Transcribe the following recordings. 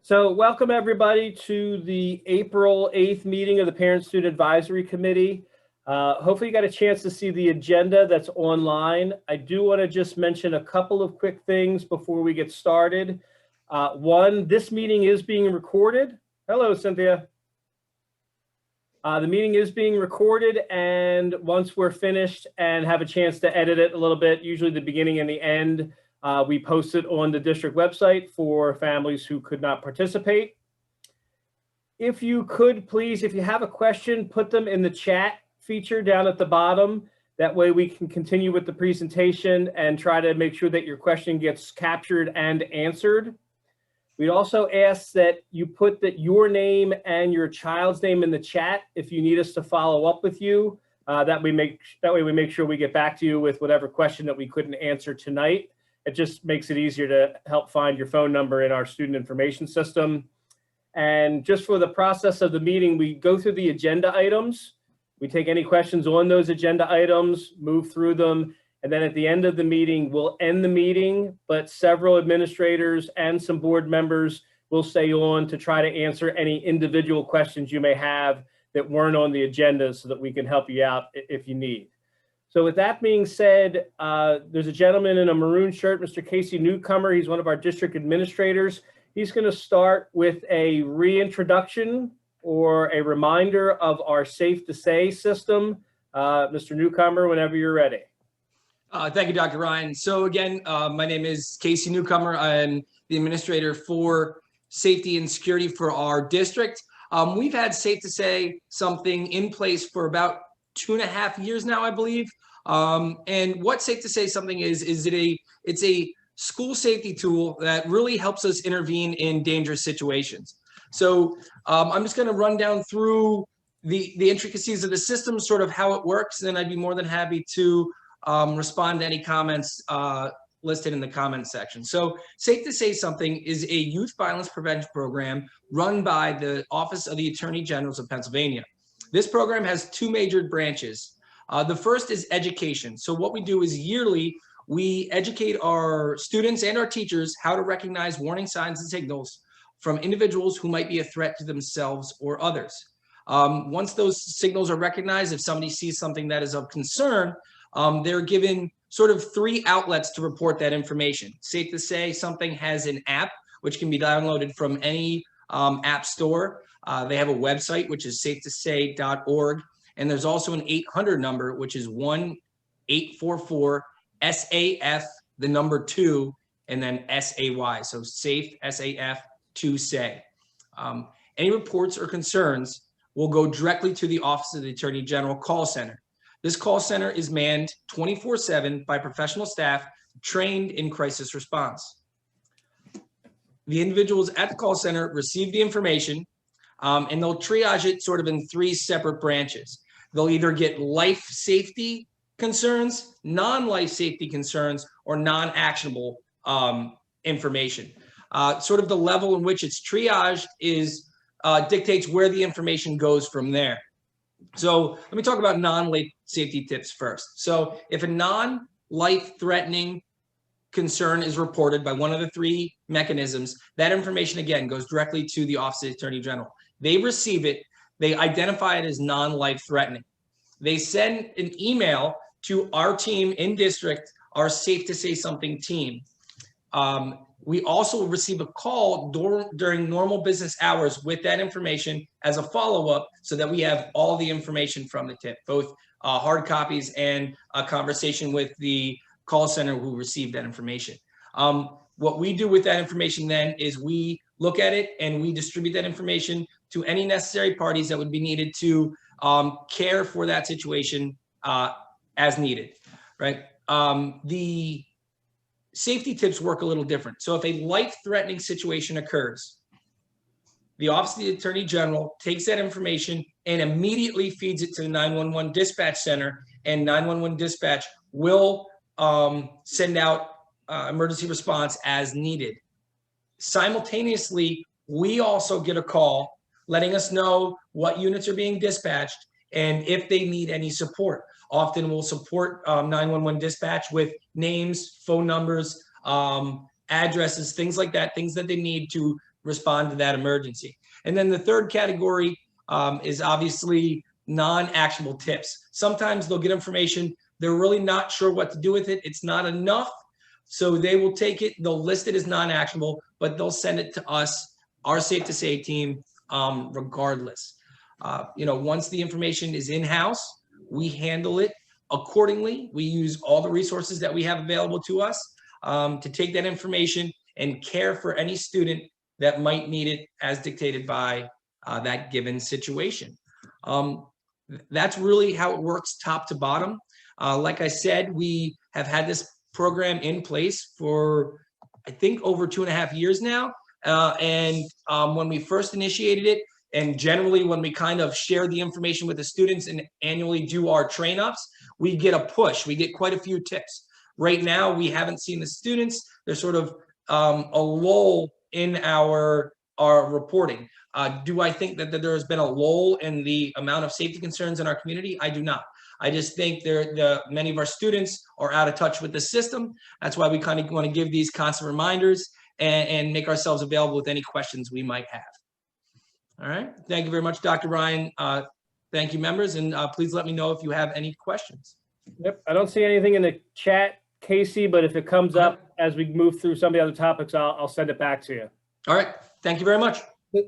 So welcome everybody to the April 8th meeting of the Parent-Student Advisory Committee. Hopefully you got a chance to see the agenda that's online. I do want to just mention a couple of quick things before we get started. One, this meeting is being recorded. Hello, Cynthia. The meeting is being recorded, and once we're finished and have a chance to edit it a little bit, usually the beginning and the end, we post it on the district website for families who could not participate. If you could, please, if you have a question, put them in the chat feature down at the bottom. That way we can continue with the presentation and try to make sure that your question gets captured and answered. We'd also ask that you put your name and your child's name in the chat if you need us to follow up with you. That way we make sure we get back to you with whatever question that we couldn't answer tonight. It just makes it easier to help find your phone number in our student information system. And just for the process of the meeting, we go through the agenda items. We take any questions on those agenda items, move through them, and then at the end of the meeting, we'll end the meeting, but several administrators and some board members will stay on to try to answer any individual questions you may have that weren't on the agenda so that we can help you out if you need. So with that being said, there's a gentleman in a maroon shirt, Mr. Casey Newcomer. He's one of our district administrators. He's going to start with a reintroduction or a reminder of our Safe to Say system. Mr. Newcomer, whenever you're ready. Thank you, Dr. Ryan. So again, my name is Casey Newcomer. I'm the administrator for safety and security for our district. We've had Safe to Say something in place for about 2.5 years now, I believe. And what Safe to Say something is it's a school safety tool that really helps us intervene in dangerous situations. So I'm just going to run down through the intricacies of the system, sort of how it works, and then I'd be more than happy to respond to any comments listed in the comments section. So Safe to Say Something is a youth violence prevention program run by the Office of the Attorney General of Pennsylvania. This program has two major branches. The first is education. So what we do is yearly, we educate our students and our teachers how to recognize warning signs and signals from individuals who might be a threat to themselves or others. Once those signals are recognized, if somebody sees something that is of concern, they're given sort of 3 outlets to report that information. Safe to Say Something has an app, which can be downloaded from any app store. They have a website, which is safetosay.org. And there's also an 800 number, which is 1-844-SAF, the number 2, and then SAY. So Safe, SAF, to Say. Any reports or concerns will go directly to the Office of the Attorney General call center. This call center is manned 24/7 by professional staff trained in crisis response. The individuals at the call center receive the information, and they'll triage it sort of in 3 separate branches. They'll either get life safety concerns, non-life safety concerns, or non-actionable information. Sort of the level in which it's triaged is dictates where the information goes from there. So let me talk about non-life safety tips first. So if a non-life threatening concern is reported by one of the 3 mechanisms, that information again goes directly to the Office of the Attorney General. They receive it, they identify it as non-life threatening. They send an email to our team in district, our Safe to Say Something team. We also receive a call during normal business hours with that information as a follow-up so that we have all the information from the tip, both hard copies and a conversation with the call center who received that information. What we do with that information then is we look at it and we distribute that information to any necessary parties that would be needed to care for that situation as needed, right? The safety tips work a little different. So if a life-threatening situation occurs, the Office of the Attorney General takes that information and immediately feeds it to the 911 dispatch center, and 911 dispatch will send out emergency response as needed. Simultaneously, we also get a call letting us know what units are being dispatched and if they need any support. Often we'll support 911 dispatch with names, phone numbers, addresses, things like that, things that they need to respond to that emergency. And then the third category is obviously non-actionable tips. Sometimes they'll get information, they're really not sure what to do with it. It's not enough. So they will take it, they'll list it as non-actionable, but they'll send it to us, our Safe to Say team, regardless. Once the information is in-house, we handle it accordingly. We use all the resources that we have available to us to take that information and care for any student that might need it as dictated by that given situation. That's really how it works top to bottom. Like I said, we have had this program in place for, I think, over 2.5 years now. When we first initiated it, and generally when we kind of share the information with the students and annually do our train ups, we get a push. We get quite a few tips. Right now, we haven't seen the students. There's sort of a lull in our reporting. Do I think that there has been a lull in the amount of safety concerns in our community? I do not. I just think many of our students are out of touch with the system. That's why we kind of want to give these constant reminders and make ourselves available with any questions we might have. All right. Thank you very much, Dr. Ryan. Thank you, members. And please let me know if you have any questions. Yep. I don't see anything in the chat, Casey, but if it comes up as we move through some of the other topics, I'll send it back to you. All right. Thank you very much.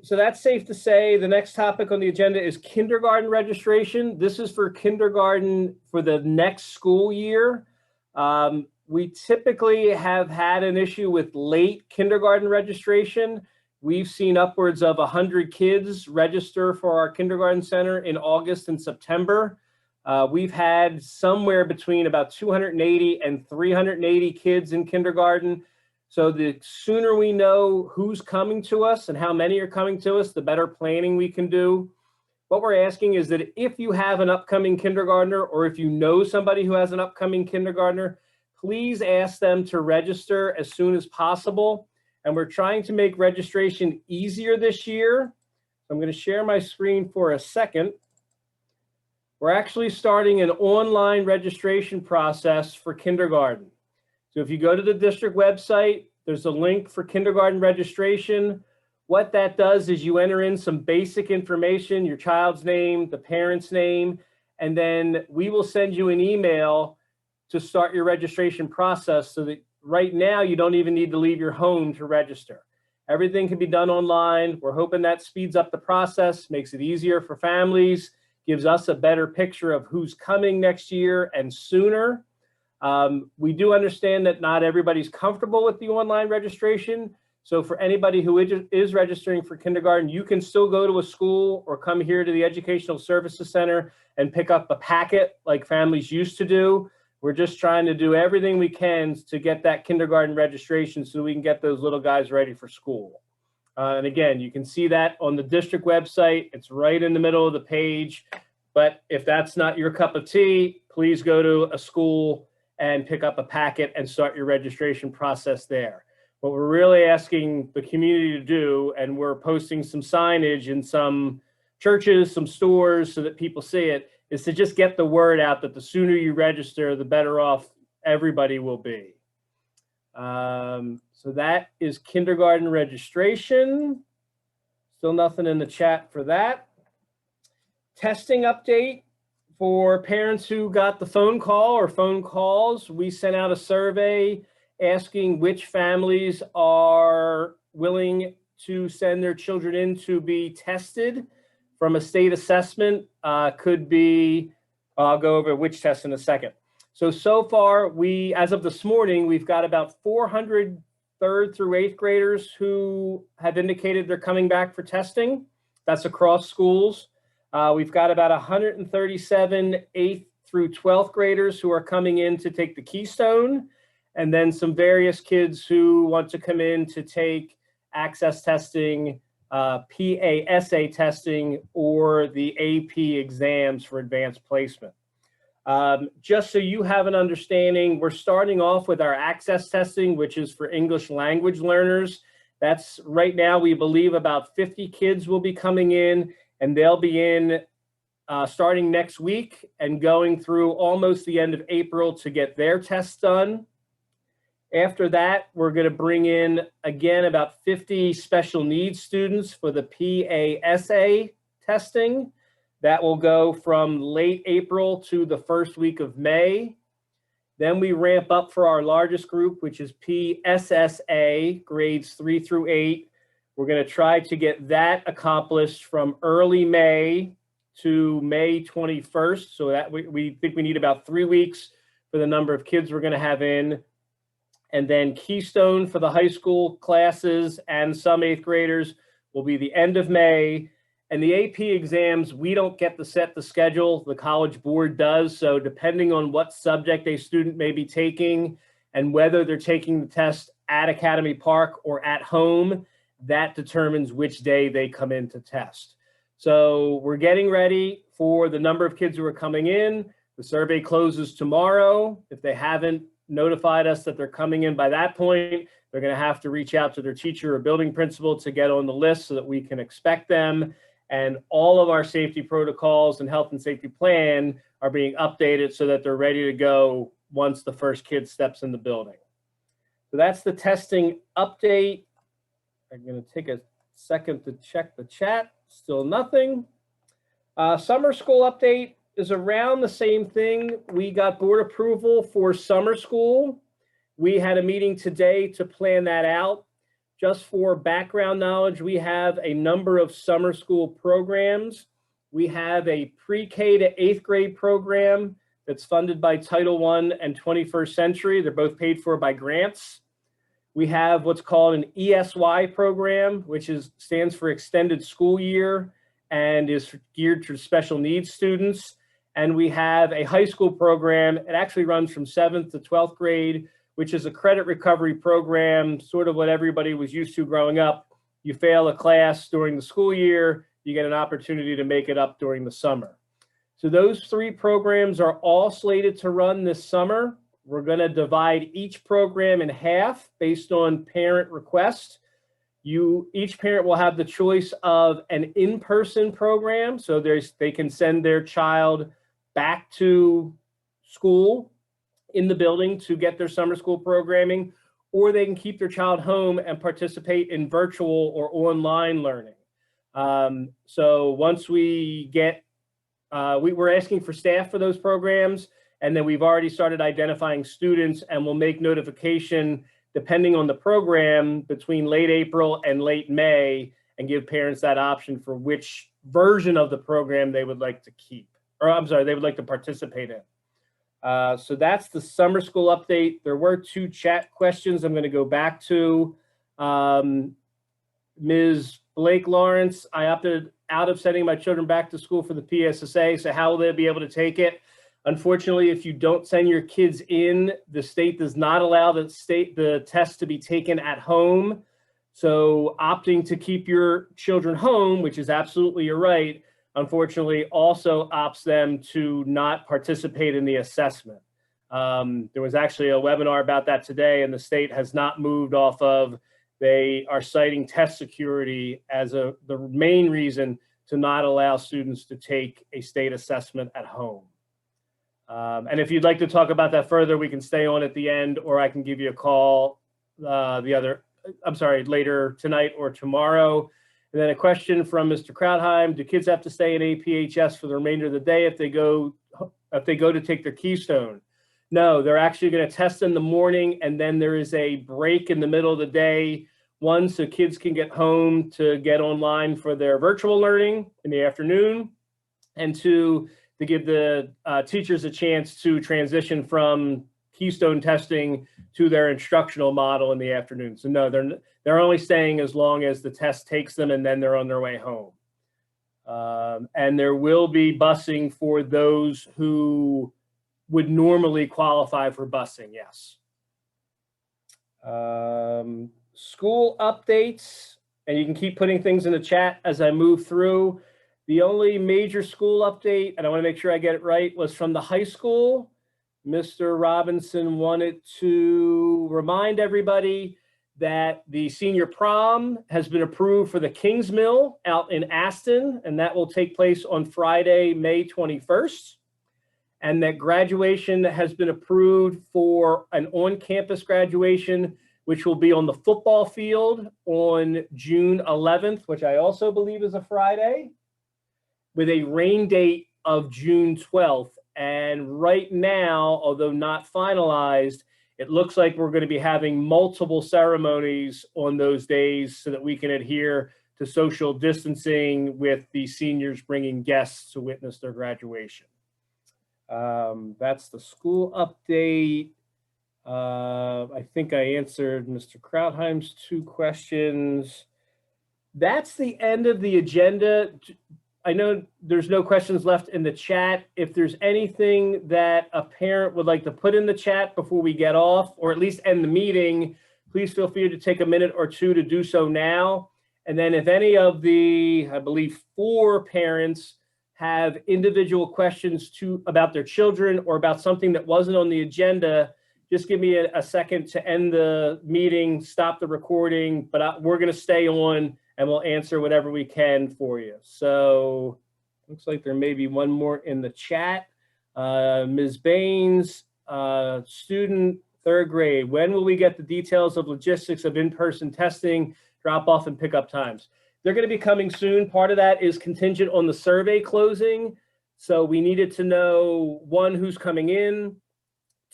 So that's Safe to Say. The next topic on the agenda is kindergarten registration. This is for kindergarten for the next school year. We typically have had an issue with late kindergarten registration. We've seen upwards of 100 kids register for our kindergarten center in August and September. We've had somewhere between about 280 and 380 kids in kindergarten. So the sooner we know who's coming to us and how many are coming to us, the better planning we can do. What we're asking is that if you have an upcoming kindergartner, or if you know somebody who has an upcoming kindergartner, please ask them to register as soon as possible. And we're trying to make registration easier this year. I'm going to share my screen for a second. We're actually starting an online registration process for kindergarten. So if you go to the district website, there's a link for kindergarten registration. What that does is you enter in some basic information, your child's name, the parent's name, and then we will send you an email to start your registration process, so that right now you don't even need to leave your home to register. Everything can be done online. We're hoping that speeds up the process, makes it easier for families, gives us a better picture of who's coming next year and sooner. We do understand that not everybody's comfortable with the online registration. So for anybody who is registering for kindergarten, you can still go to a school or come here to the Educational Services Center and pick up a packet like families used to do. We're just trying to do everything we can to get that kindergarten registration so we can get those little guys ready for school. And again, you can see that on the district website. It's right in the middle of the page. But if that's not your cup of tea, please go to a school and pick up a packet and start your registration process there. What we're really asking the community to do, and we're posting some signage in some churches, some stores so that people see it, is to just get the word out that the sooner you register, the better off everybody will be. So that is kindergarten registration. Still nothing in the chat for that. Testing update for parents who got the phone call or phone calls. We sent out a survey asking which families are willing to send their children in to be tested from a state assessment. Could be, I'll go over which test in a second. So far, as of this morning, we've got about 400 3rd through 8th graders who have indicated they're coming back for testing. That's across schools. We've got about 137 8th through 12th graders who are coming in to take the Keystone, and then some various kids who want to come in to take access testing, PASA testing, or the AP exams for advanced placement. Just so you have an understanding, we're starting off with our access testing, which is for English language learners. That's right now, we believe about 50 kids will be coming in, and they'll be in starting next week and going through almost the end of April to get their tests done. After that, we're going to bring in, again, about 50 special needs students for the PASA testing. That will go from late April to the first week of May. Then we ramp up for our largest group, which is PSSA, grades 3 through 8. We're going to try to get that accomplished from early May to May 21st. So that we think we need about 3 weeks for the number of kids we're going to have in. And then Keystone for the high school classes and some 8th graders will be the end of May. And the AP exams, we don't get to set the schedule. The College Board does. So depending on what subject a student may be taking and whether they're taking the test at Academy Park or at home, that determines which day they come in to test. So we're getting ready for the number of kids who are coming in. The survey closes tomorrow. If they haven't notified us that they're coming in by that point, they're going to have to reach out to their teacher or building principal to get on the list so that we can expect them. And all of our safety protocols and health and safety plan are being updated so that they're ready to go once the first kid steps in the building. So that's the testing update. I'm going to take a second to check the chat. Still nothing. Summer school update is around the same thing. We got board approval for summer school. We had a meeting today to plan that out. Just for background knowledge, we have a number of summer school programs. We have a pre-K to 8th grade program that's funded by Title I and 21st Century. They're both paid for by grants. We have what's called an ESY program, which stands for Extended School Year and is geared to special needs students. And we have a high school program. It actually runs from 7th to 12th grade, which is a credit recovery program, sort of what everybody was used to growing up. You fail a class during the school year, you get an opportunity to make it up during the summer. So those 3 programs are all slated to run this summer. We're going to divide each program in half based on parent request. Each parent will have the choice of an in-person program, so they can send their child back to school in the building to get their summer school programming, or they can keep their child home and participate in virtual or online learning. So once we get, we're asking for staff for those programs, and then we've already started identifying students, and we'll make notification depending on the program between late April and late May, and give parents that option for which version of the program they would like to keep, or I'm sorry, they would like to participate in. So that's the summer school update. There were 2 chat questions I'm going to go back to. Ms. Blake Lawrence, I opted out of sending my children back to school for the PSSA, so how will they be able to take it? Unfortunately, if you don't send your kids in, the state does not allow the test to be taken at home. So opting to keep your children home, which is absolutely your right, unfortunately also opts them to not participate in the assessment. There was actually a webinar about that today, and the state has not moved off of, they are citing test security as the main reason to not allow students to take a state assessment at home. And if you'd like to talk about that further, we can stay on at the end, or I can give you a call later tonight or tomorrow. And then a question from Mr. Krautheim: do kids have to stay in APHS for the remainder of the day if they go to take their Keystone? No, they're actually going to test in the morning, and then there is a break in the middle of the day. 1, so kids can get home to get online for their virtual learning in the afternoon, and 2, to give the teachers a chance to transition from Keystone testing to their instructional model in the afternoon. So no, they're only staying as long as the test takes them, and then they're on their way home. And there will be busing for those who would normally qualify for busing, yes. School updates, and you can keep putting things in the chat as I move through. The only major school update, and I want to make sure I get it right, was from the high school. Mr. Robinson wanted to remind everybody that the senior prom has been approved for the Kings Mill out in Aston, and that will take place on Friday, May 21st. and that graduation has been approved for an on-campus graduation, which will be on the football field on June 11th, which I also believe is a Friday, with a rain date of June 12th. And right now, although not finalized, it looks like we're going to be having multiple ceremonies on those days so that we can adhere to social distancing with the seniors bringing guests to witness their graduation. That's the school update. I think I answered Mr. Krautheim's 2 questions. That's the end of the agenda. I know there's no questions left in the chat. If there's anything that a parent would like to put in the chat before we get off, or at least end the meeting, please feel free to take a minute or 2 to do so now. And then if any of the, I believe, 4 parents have individual questions about their children or about something that wasn't on the agenda, just give me a second to end the meeting, stop the recording, but we're going to stay on and we'll answer whatever we can for you. So looks like there may be one more in the chat. Ms. Baines, student 3rd grade, when will we get the details of logistics of in-person testing, drop off and pickup times? They're going to be coming soon. Part of that is contingent on the survey closing. So we needed to know, 1, who's coming in,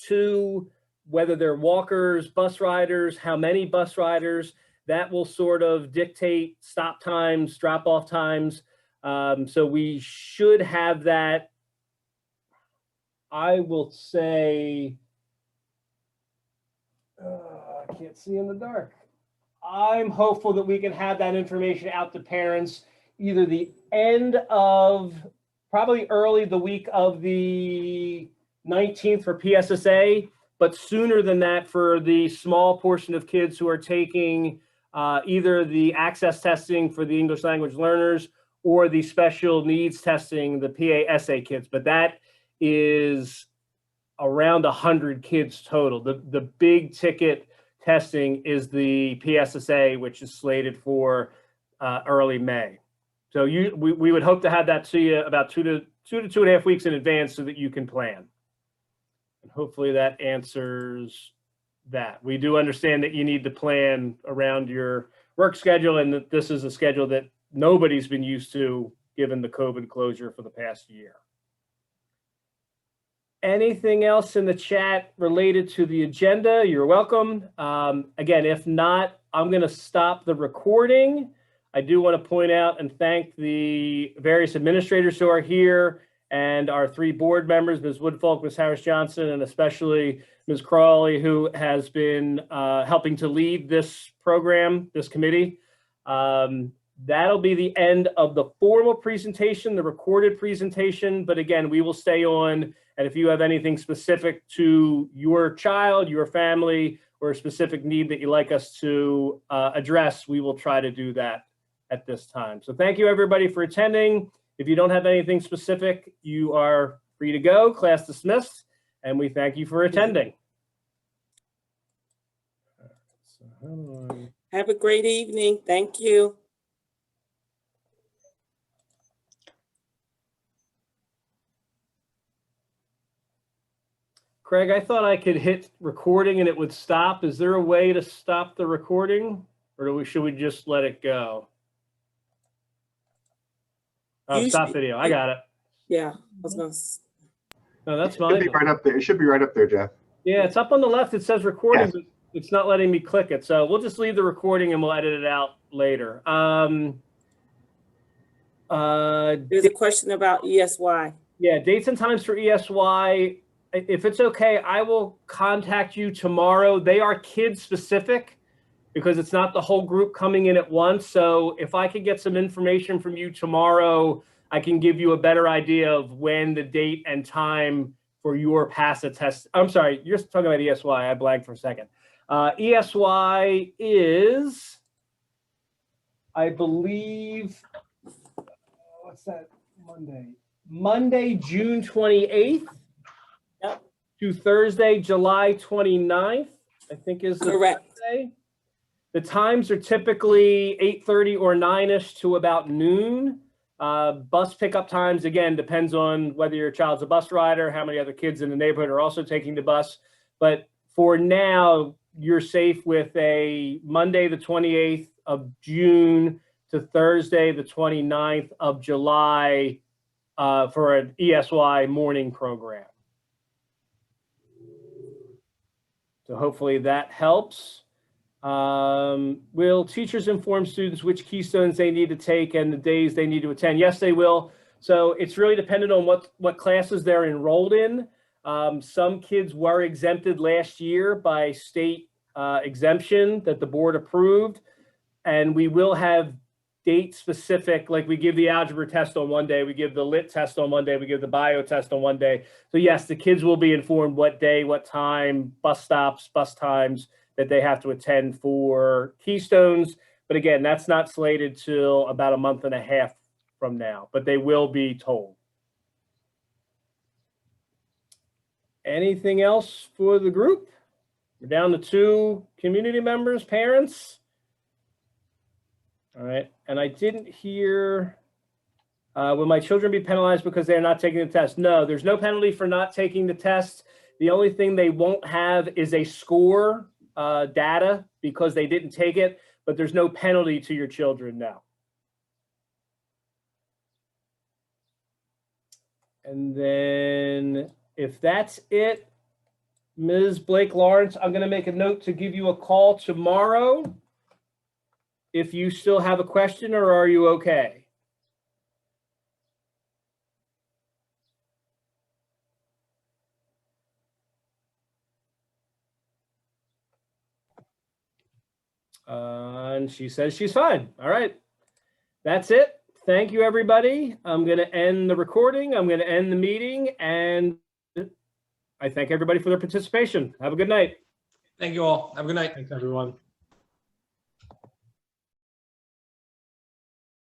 2, whether they're walkers, bus riders, how many bus riders. That will sort of dictate stop times, drop off times. So we should have that, I will say, I can't see in the dark. I'm hopeful that we can have that information out to parents either the end of, probably early the week of the 19th for PSSA, but sooner than that for the small portion of kids who are taking either the access testing for the English language learners or the special needs testing, the PASA kids. But that is around 100 kids total. The big ticket testing is the PSSA, which is slated for early May. So we would hope to have that to you about 2 to 2.5 weeks in advance so that you can plan. And hopefully that answers that. We do understand that you need to plan around your work schedule and that this is a schedule that nobody's been used to given the COVID closure for the past year. Anything else in the chat related to the agenda? You're welcome. Again, if not, I'm going to stop the recording. I do want to point out and thank the various administrators who are here and our 3 board members, Ms. Woodfolk, Ms. Harris-Johnson, and especially Ms. Crawley, who has been helping to lead this program, this committee. That'll be the end of the formal presentation, the recorded presentation. But again, we will stay on. And if you have anything specific to your child, your family, or a specific need that you'd like us to address, we will try to do that at this time. So thank you, everybody, for attending. If you don't have anything specific, you are free to go. Class dismissed. And we thank you for attending. Have a great evening. Thank you. Craig, I thought I could hit recording and it would stop. Is there a way to stop the recording, or should we just let it go? Oh, stop video. I got it. Yeah, I was gonna. No, that's It fine. should be right up there. It should be right up there, Jeff. Yeah, it's up on the left. It says recording, Yes. but it's not letting me click it. So we'll just leave the recording and we'll edit it out later. There's a question about ESY. Yeah, dates and times for ESY. If it's okay, I will contact you tomorrow. They are kid specific because it's not the whole group coming in at once. So if I could get some information from you tomorrow, I can give you a better idea of when the date and time for your PASA test. I'm sorry, you're talking about ESY. I blanked for a second. ESY is, I believe, what's that, Monday, June 28th. Yep. To Thursday, July 29th, I think is the Correct. Thursday. The times are typically 8:30 or 9-ish to about noon. Bus pickup times, again, depends on whether your child's a bus rider, how many other kids in the neighborhood are also taking the bus. But for now, you're safe with a Monday, the 28th of June to Thursday, the 29th of July for an ESY morning program. So hopefully that helps. Will teachers inform students which Keystones they need to take and the days they need to attend? Yes, they will. So it's really dependent on what classes they're enrolled in. Some kids were exempted last year by state exemption that the board approved. And we will have date specific, like we give the algebra test on one day, we give the lit test on one day, we give the bio test on one day. So yes, the kids will be informed what day, what time, bus stops, bus times that they have to attend for Keystones. But again, that's not slated till about a month and a half from now, but they will be told. Anything else for the group? We're down to 2 community members, parents. All right, and I didn't hear, will my children be penalized because they're not taking the test? No, there's no penalty for not taking the test. The only thing they won't have is a score data because they didn't take it, but there's no penalty to your children now. And then if that's it, Ms. Blake Lawrence, I'm going to make a note to give you a call tomorrow if you still have a question, or are you okay? And she says she's fine. All right. That's it. Thank you, everybody. I'm going to end the recording. I'm going to end the meeting. And I thank everybody for their participation. Have a good night. Thank you all. Have a good night. Thanks, everyone.